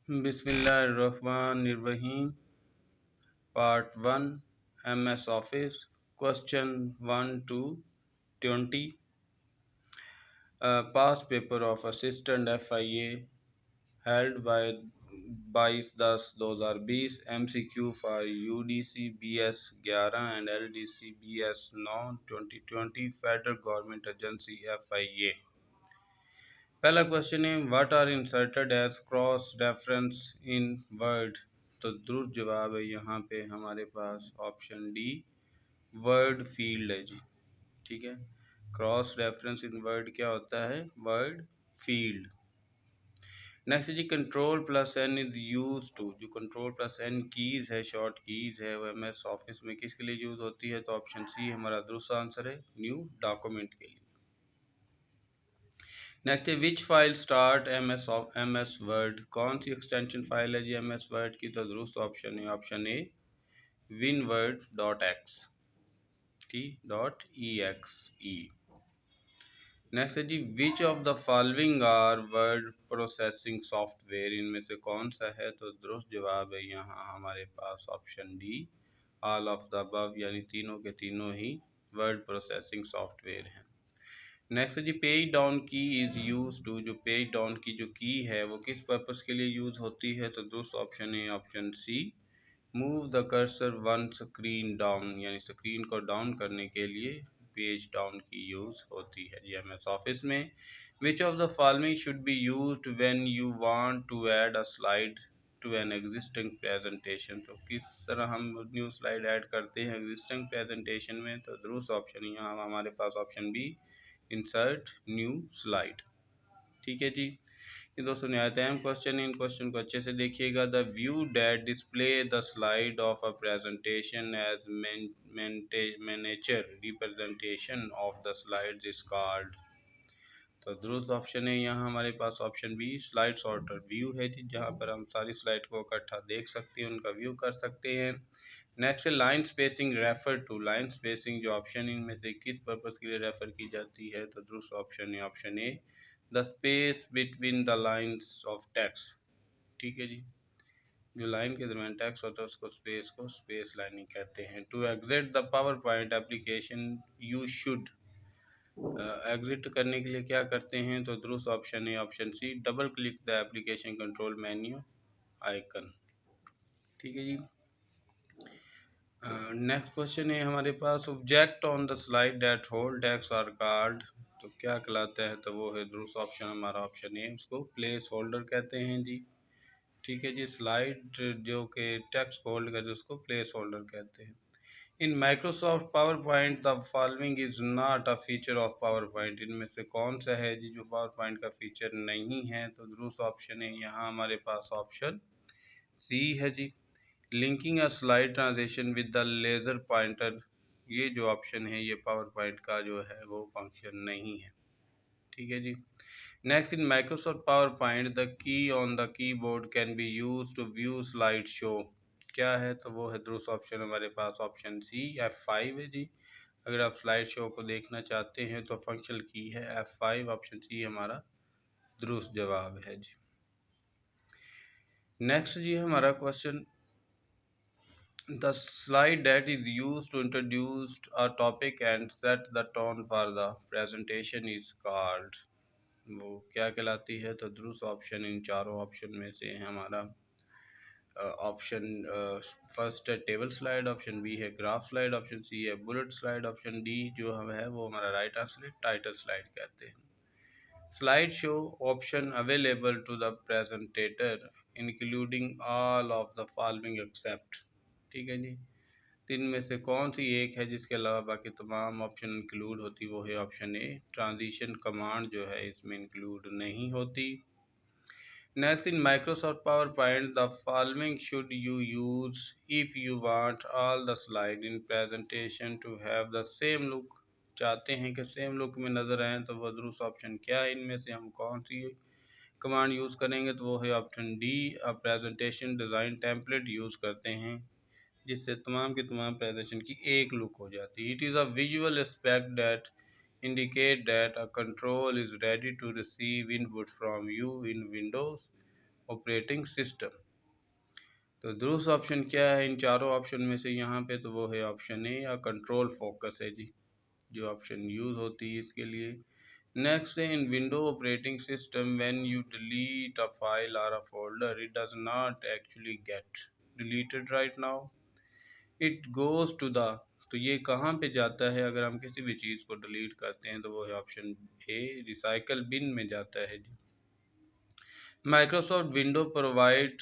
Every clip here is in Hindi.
बिस्मिल्लाहिर्रहमानिर्रहीम। Part one, MS office, question 1 to 20। Past paper of assistant FIA held by 22/10/2020। MCQ फॉर UDC BS 11 and LDC BS 9 2020 federal government agency FIA। पहला क्वेश्चन है what are inserted as cross reference in word. तो दुरुस्त जवाब है यहाँ पे हमारे पास ऑप्शन डी, वर्ड फील्ड है जी। ठीक है, क्रॉस रेफरेंस इन वर्ड क्या होता है? Word field. नेक्स्ट है जी control plus N is use to. जो कंट्रोल प्लस एन कीज है, शॉर्ट कीज है, वो MS ऑफिस में किसके लिए यूज होती है? तो ऑप्शन सी हमारा दुरुस्त आंसर है, न्यू डॉक्यूमेंट के लिए। नेक्स्ट है विच फाइल स्टार्ट MS वर्ड। कौन सी एक्सटेंशन फाइल है जी MS वर्ड की? तो दुरुस्त ऑप्शन है option A, winword dot X .exe। Next है जी which of the following are word processing software. इनमें से कौन सा है? तो दुरुस्त जवाब है यहाँ हमारे पास option D, all of the above, यानी तीनों के तीनों ही वर्ड प्रोसेसिंग सॉफ्टवेयर हैं। नेक्स्ट है जी page down key is use to. जो पेज डाउन की जो की है वो किस पर्पस के लिए यूज़ होती है? तो दूसरा ऑप्शन है option C, move the cursor one screen down, यानी स्क्रीन को डाउन करने के लिए पेज डाउन की यूज़ होती है जी MS ऑफिस में। Which of the following should be used when you want to add a slide to an existing presentation. तो किस तरह हम न्यू स्लाइड ऐड करते हैं एग्जिस्टिंग प्रेजेंटेशन में? तो दूसरा ऑप्शन यहाँ हमारे पास option B, insert new slide. ठीक है जी, ये दोस्तों नहायत अहम क्वेश्चन है, इन क्वेश्चन को अच्छे से देखिएगा। The view that display the slide of a presentation as miniature representation of the slide is called. तो दुरुस्त ऑप्शन है यहाँ हमारे पास option B, slide sorter. View है जी, जहाँ पर हम सारी स्लाइड को इकट्ठा देख सकते हैं, उनका व्यू कर सकते हैं। नेक्स्ट है line spacing refer to. Line spacing जो ऑप्शन इनमें से किस पर्पस के लिए रेफर की जाती है? तो दूसरा ऑप्शन है option A, the space between the lines of text. ठीक है जी, जो लाइन के दरमियान टेक्स्ट होता है उसको स्पेस को स्पेस लाइनिंग कहते हैं। To exit the power point application you should. Exit करने के लिए क्या करते हैं? तो दुरुस्त ऑप्शन है option C, double click the application control menu icon. ठीक है जी, नेक्स्ट क्वेश्चन है हमारे पास object on the slide that hold text are called. तो क्या कहलाता है? तो वो है दुरुस्त ऑप्शन हमारा ऑप्शन ए, उसको प्लेस होल्डर कहते हैं जी। ठीक है जी, स्लाइड जो कि टेक्स्ट होल्ड करते हैं उसको प्लेस होल्डर कहते हैं। इन Microsoft power point the following is not a feature of power point. इनमें से कौन सा है जी जो पावर पॉइंट का फीचर नहीं है? तो दुरुस्त ऑप्शन है यहाँ हमारे पास ऑप्शन सी है जी, linking a slide transaction with the laser pointer. ये जो ऑप्शन है ये पावर पॉइंट का जो है वो फंक्शन नहीं है। ठीक है जी, next in Microsoft power point the key on the keyboard can be use to view slide show. क्या है? तो वो है दुरुस्त ऑप्शन हमारे पास ऑप्शन सी, F5 है जी। अगर आप स्लाइड शो को देखना चाहते हैं तो फंक्शनल की है F5, ऑप्शन सी हमारा दुरुस्त जवाब है जी। नेक्स्ट जी हमारा question, the slide that is use to introduce a topic and set the tone for the presentation is called. वो क्या कहलाती है? तो दुरुस्त ऑप्शन इन चारों ऑप्शन में से है हमारा ऑप्शन फर्स्ट है टेबल स्लाइड, ऑप्शन बी है ग्राफ स्लाइड, ऑप्शन सी है बुलेट स्लाइड, ऑप्शन डी जो हम है वो हमारा राइट आंसर है, टाइटल स्लाइड कहते हैं। Slide show option available to the presentator including all of the following except. ठीक है जी, तीन में से कौन सी एक है जिसके अलावा बाकी तमाम ऑप्शन इंक्लूड होती? वो है ऑप्शन ए, ट्रांजिशन कमांड जो है इसमें इंक्लूड नहीं होती। Next in Microsoft power point the following should you use if you want all the slide in presentation to have the same look. चाहते हैं कि सेम लुक में नज़र आए तो वो दुरुस्त ऑप्शन क्या है? इनमें से हम कौन सी कमांड यूज़ करेंगे? तो वो है option D, a presentation design template use करते हैं जिससे तमाम की तमाम प्रेजेंटेशन की एक लुक हो जाती है। It is a visual aspect that indicate that a control is ready to receive input from you in Windows operating system. तो दुरुस्त ऑप्शन क्या है इन चारों ऑप्शन में से यहाँ पे? तो वो है ऑप्शन ए या कंट्रोल फोकस है जी, जो ऑप्शन यूज़ होती है इसके लिए। नेक्स्ट है in window operating system when you delete a file और a folder it does not actually get deleted right now, it goes to the. तो ये कहाँ पे जाता है अगर हम किसी भी चीज़ को डिलीट करते हैं? तो वो है ऑप्शन ए, रिसाइकल बिन में जाता है जी। Microsoft window provide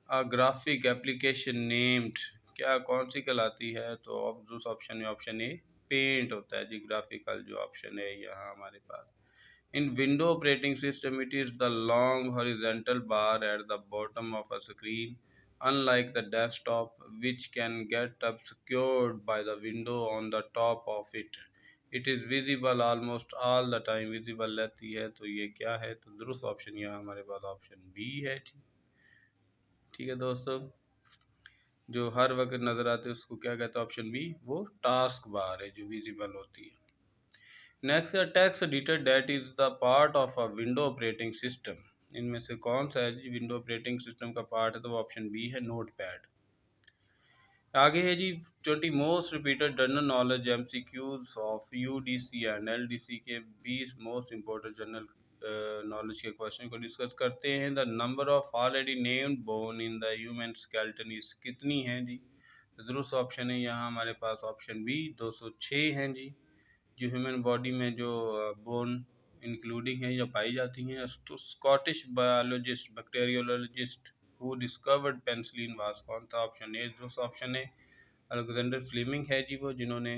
a graphic application named, क्या कौन सी कहलाती है? तो अब दूसरा ऑप्शन में ऑप्शन ए पेंट होता है जी, ग्राफिकल जो ऑप्शन है यहाँ हमारे पास। In window operating system, it is the long horizontal bar at the bottom of a screen, unlike the desktop, which can get obscured by the window on the top of it. It is visible almost all the time. Visible रहती है, तो ये क्या है? तो दुरुस्त ऑप्शन यहाँ हमारे पास ऑप्शन बी है। ठीक है दोस्तों, जो हर वक्त नज़र आते हैं उसको क्या कहते हैं? ऑप्शन बी, वो टास्क बार है जो विजिबल होती है। नेक्स्ट है text editor that is the part of a window operating system. इनमें से कौन सा है जी विंडो ऑपरेटिंग सिस्टम का पार्ट है? तो वो ऑप्शन बी है, नोट पैड। आगे है जी 20 most repeated general knowledge MCQs of UDC and LDC के 20 मोस्ट इंपॉर्टेंट जनरल नॉलेज के क्वेश्चन को डिस्कस करते हैं। The number of already named bone in the human skeleton is कितनी है जी? तो दुरुस्त ऑप्शन है यहाँ हमारे पास ऑप्शन बी, 206 हैं जी, जो ह्यूमन बॉडी में जो बोन इंक्लूडिंग है या पाई जाती हैं। तो Scottish biologist bacteriologist who discovered penicillin was कौन सा? ऑप्शन ए, जो ऑप्शन है अलेक्जेंडर फ्लेमिंग है जी, वो जिन्होंने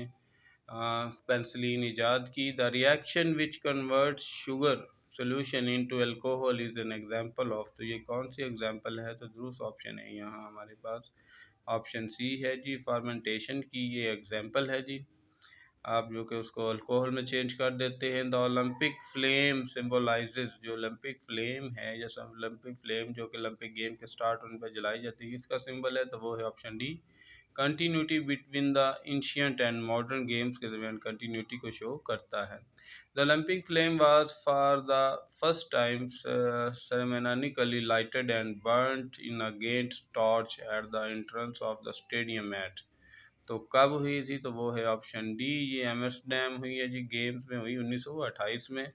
पेनिसिलिन ईजाद की। The reaction which converts sugar solution into alcohol is an example of, तो ये कौन सी एग्जांपल है? तो दूसरा ऑप्शन है यहाँ हमारे पास ऑप्शन सी है जी, फर्मेंटेशन की ये एग्जांपल है जी। आप जो कि उसको अल्कोहल में चेंज कर देते हैं। द ओलंपिक फ्लेम सिम्बोलाइजेज, जो ओलंपिक फ्लेम है या ओलंपिक फ्लेम जो कि ओलंपिक गेम के स्टार्ट होने पर जलाई जाती है, इसका सिंबल है? तो वो है option D, continuity between the ancient and modern games के दरमियान कंटिन्यूटी को शो करता है। The Olympic flame was for the first time ceremonially lighted and burned in a gate torch at the entrance of the stadium at, तो कब हुई थी? तो वो है ऑप्शन डी, ये एम्स्टर्डम हुई है जी, गेम्स में हुई 1928 में।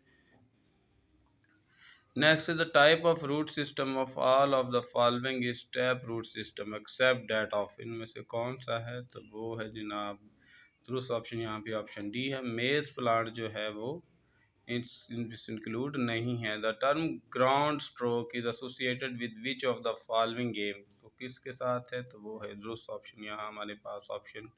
Next the type of root system of all of the following is tap root system except that of, इनमें से कौन सा है? तो वो है जनाब दूसरा ऑप्शन यहाँ पे ऑप्शन डी है, मेज प्लांट जो है वो इंक्लूड नहीं है। The term ground stroke is associated with which of the following game, तो किसके साथ है? तो वो है दूसरा ऑप्शन यहाँ हमारे पास ऑप्शन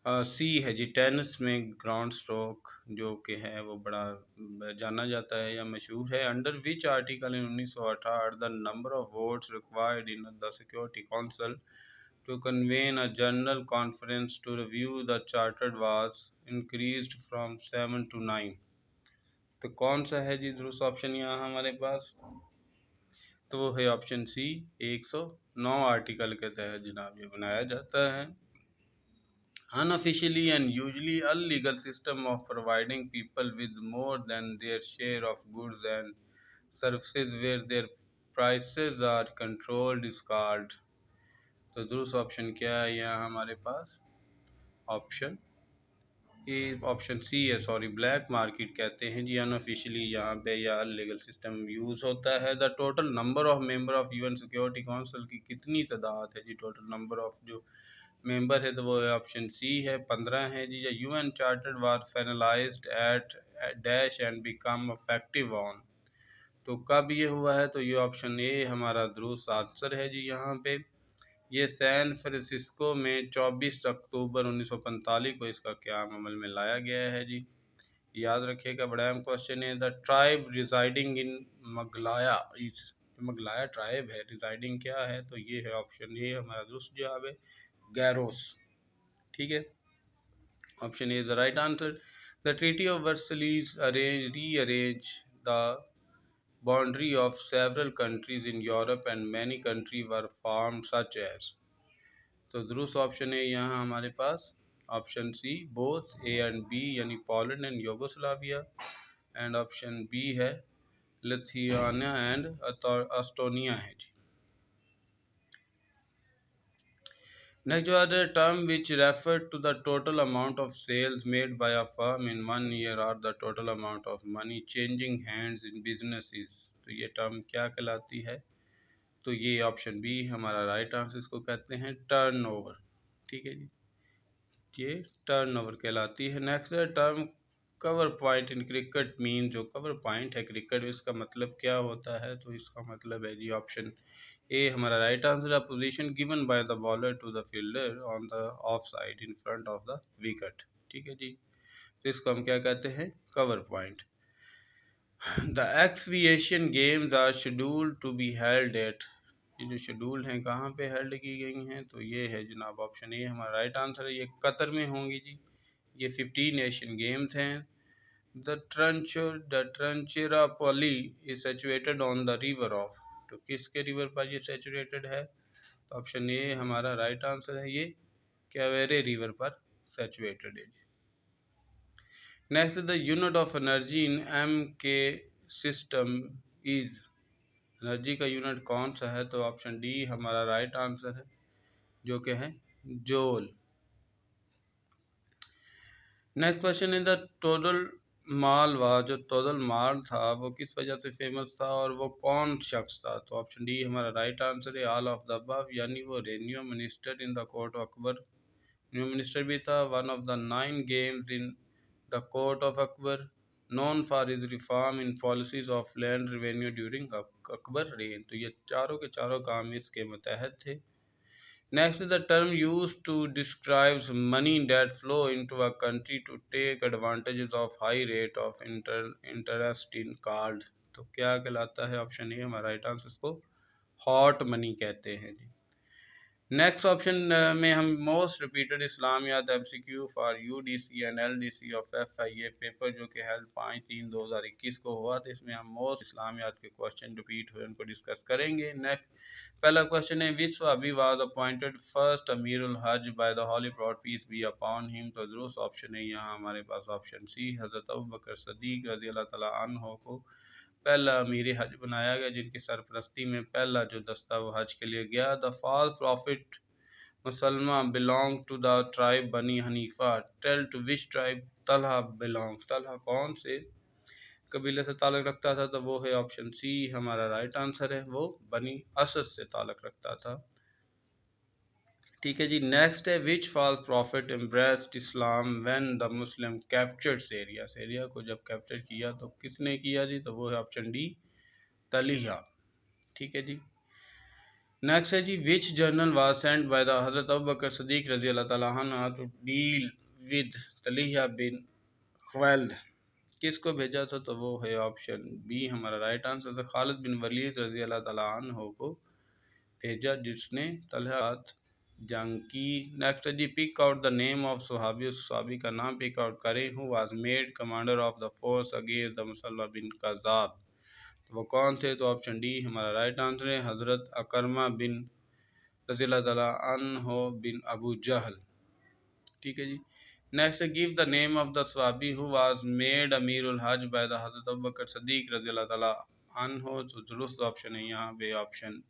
सी है जी, टेनिस में ग्राउंड स्ट्रोक जो कि है वो बड़ा जाना जाता है या मशहूर है। Under which article in 1968 the number of votes required in the security council to convene a general conference to review the chartered was increased from 7 to 9, तो कौन सा है जी दूसरा ऑप्शन यहाँ हमारे पास? तो वो है ऑप्शन सी, 109 आर्टिकल के तहत जनाब ये बनाया जाता है। Unofficially and usually illegal system of providing people with more than their share of goods and services where their prices are controlled is called, तो दूसरा ऑप्शन क्या है यहाँ हमारे पास? ऑप्शन ए, ऑप्शन सी है, सॉरी, ब्लैक मार्केट कहते हैं जी अनऑफिशियली यहाँ पे या लीगल सिस्टम यूज़ होता है। The total number of member of UN security council की कितनी तादाद है जी? टोटल नंबर ऑफ जो मेंबर है तो वो है ऑप्शन सी है, 15 है जी। या UN charter was finalized at dash and become effective on, तो कब ये हुआ है? तो ये ऑप्शन ए हमारा दुरुस्त आंसर है जी यहाँ पे। ये सैन फ्रांसिस्को में 24 अक्टूबर 1945 को इसका क़याम अमल में लाया गया है जी। याद रखिएगा, बड़ा अहम क्वेश्चन है। The tribe residing in Meghalaya is, Meghalaya tribe है, रिजाइडिंग क्या है? तो ये है ऑप्शन ए हमारा दुरुस्त जवाब है, गैरोस। ठीक है, option A is the right answer. The treaty of Versailles rearrange the boundary of several countries in Europe and many countries were formed such as, तो दुरुस्त ऑप्शन है यहाँ हमारे पास option C, both A and B, यानी Poland and Yugoslavia. And option B है लिथुआनिया एंड एस्टोनिया है जी। नेक्स्ट जो है term which refer to the total amount of sales made by a firm in 1 year और the total amount of money changing hands in businesses, तो ये टर्म क्या कहलाती है? तो ये ऑप्शन बी हमारा राइट आंसर, इसको कहते हैं टर्नओवर। ठीक है जी, ये टर्नओवर कहलाती है। नेक्स्ट है term cover point in cricket mean, जो कवर पॉइंट है क्रिकेट इसका मतलब क्या होता है? तो इसका मतलब है जी ऑप्शन ए हमारा राइट आंसर है, position given by the bowler to the fielder on the off side in front of the wicket. ठीक है जी, तो इसको हम क्या कहते हैं? Cover point. द एक्सविएशन games are scheduled to be held at, ये जो शेड्यूल्ड हैं कहाँ पे हेल्ड की गई हैं? तो ये है जनाब ऑप्शन ए हमारा राइट आंसर है, ये कतर में होंगी जी। ये 15 एशियन गेम्स हैं। The Tiruchirappalli is situated on the river of, तो किसके रिवर पर ये सेचुरेटेड है? तो ऑप्शन ए हमारा राइट आंसर है, ये कैवेरे रिवर पर सेचुरेटेड है। Next the unit of energy in M K system is, energy का यूनिट कौन सा है? तो ऑप्शन डी हमारा राइट आंसर है, जो कि है joule. Next question in the total माल वाह, जो टोटल माल था वो किस वजह से फेमस था और वो कौन शख्स था? तो ऑप्शन डी हमारा राइट आंसर है, ऑल ऑफ द अबव, यानी वो renew minister in the court of Akbar, new minister भी था, one of the 9 games in the court of Akbar, non for is reform in policies of land revenue during Akbar rain, तो ये चारों के चारों काम इसके मतहत थे। Next is the term used to describe money that flow into a country to take advantages of high rate of interest in called, तो क्या कहलाता है? ऑप्शन ए हमारा राइट आंसर, इसको हॉट मनी कहते हैं जी। नेक्स्ट ऑप्शन में हम most repeated Islamiat MCQ for UDC and LDC of FIA paper जो कि हेल्ड 5/3/2021 को हुआ, तो इसमें हम मोस्ट इस्लामियात के क्वेश्चन रिपीट हुए उनको डिस्कस करेंगे। नेक्स्ट पहला क्वेश्चन है विच सहाबी वाज अपॉइंटेड फर्स्ट अमीरुल हज by the holy prophet peace be upon him, तो दुरुस्त ऑप्शन है यहाँ हमारे पास ऑप्शन सी, हज़रत अबू बकर सदीक रज़ी अल्लाह तआला अन्हो को पहला अमीर हज बनाया गया, जिनकी सरपरस्ती में पहला जो दस्ता वो हज के लिए गया। The false prophet Musaylima belong to the tribe Bani Hanifa, tell to which tribe Talha belong, Talha कौन से कबीले से ताल्लुक़ रखता था? तो वो है ऑप्शन सी हमारा राइट आंसर है, वो बनी असद से ताल्लुक़ रखता था। ठीक है जी, नेक्स्ट है which false prophet embraced Islam when the Muslim captured Syria, Syria को जब कैप्चर किया तो किसने किया जी? तो वो है ऑप्शन डी तलिहा। ठीक है जी, नेक्स्ट है जी which general was sent by the Hazrat Abu Bakr Siddiq रज़ी अल्लाह तआला अन्हु to deal with Tulayha bin Khuwaylid, किसको भेजा था? तो वो है ऑप्शन बी हमारा राइट आंसर था, खालिद बिन वलीद रज़ी अल्लाह तआला अन्हु को भेजा, जिसने तलहा जंग की। नेक्स्ट जी pick out the name of सहाबी, उस सहाबी का नाम पिक आउट करें who was made commander of the force against the Musaylima bin Kazzab, तो वो कौन थे? तो ऑप्शन डी हमारा राइट आंसर है, हज़रत अकरमा बिन रज़ी अल्लाह तआला अन्हु बिन अबू जहल। ठीक है जी, next give the name of the सहाबी हु वाज मेड अमीरुल हज by the Hazrat Abu Bakr Siddiq रज़ी अल्लाह तआला अन्हु, तो दुरुस्त ऑप्शन है यहाँ पे ऑप्शन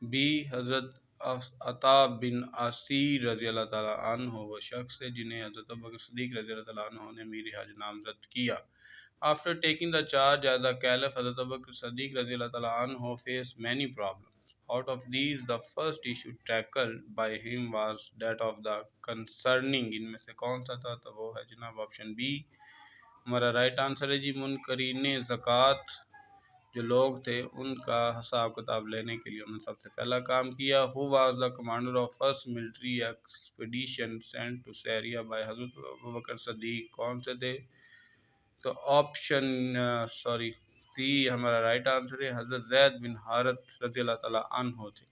बी हज़रत अता बिन असीर रज़ी अल्लाह तआला अन्हु वो शख्स है जिन्हें हज़रत अबू बकर सिद्दीक़ रज़ी अल्लाह तआला अन्हु ने अमीर हज नामज़द किया। After taking the charge as the caliph, हज़रत अबू बकर सिद्दीक़ रज़ी अल्लाह तआला अन्हु face many problems, out of these the first issue tackle by him was that of the concerning, इनमें से कौन सा था? तो वो है जनाब ऑप्शन बी हमारा राइट आंसर है जी, मुनकरीन ज़कात जो लोग थे उनका हिसाब किताब लेने के लिए उन्होंने सबसे पहला काम किया। Who was the commander of first military expedition sent to Syria by हज़रत अबू बकर सदीक, कौन से थे? तो ऑप्शन सी हमारा राइट आंसर है, हज़रत ज़ैद बिन हारिथ रज़ी अल्लाह तआला अन्हु थे।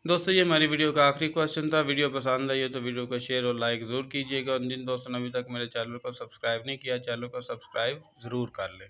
दोस्तों ये हमारी वीडियो का आखिरी क्वेश्चन था। वीडियो पसंद आई हो तो वीडियो को शेयर और लाइक ज़रूर कीजिएगा। और जिन दोस्तों ने अभी तक मेरे चैनल को सब्सक्राइब नहीं किया, चैनल को सब्सक्राइब ज़रूर कर लें।